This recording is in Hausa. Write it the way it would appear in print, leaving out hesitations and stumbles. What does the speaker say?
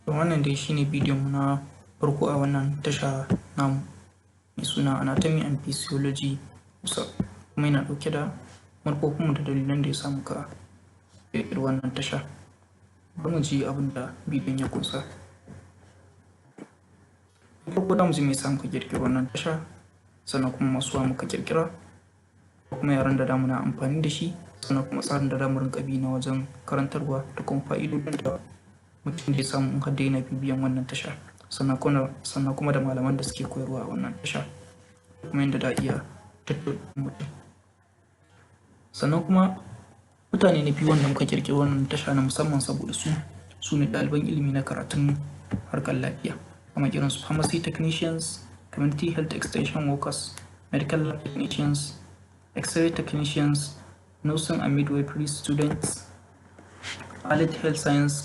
Wannan dai shine bidiyon mu na farko a wannan tasha namu mai suna Anatomy and Physiology Hausa, kuma yana ɗauke da manufofinmu da dalilan da ya sa muka ƙirƙiri wannan tasha. Bari mu ji abin da bidiyon ya ƙunsa. Farko za mu ji me yasa muka ƙirƙiri wannan tasha, sannan kuma masu wa muka ƙirƙira, kuma yaran da za mu na amfani da shi, sannan kuma tsarin da za mu rinƙa bi na wajen karantarwa da kuma fa'idodin da mutum zai samu in har dai yana bibiyan wannan tasha, sannan kuma da malaman da suke koyarwa a wannan tasha, kuma yadda za a iya tattaunawa mutum. Sannan kuma mutane na biyu wanda muka ƙirƙiri wannan tasha na musamman saboda su ne ɗaliban ilimi na karatun harkar lafiya, kamar irin su pharmacy technicians, community health extension workers, medical lab technicians, x-ray technicians, nursing and midwifery students, allied health science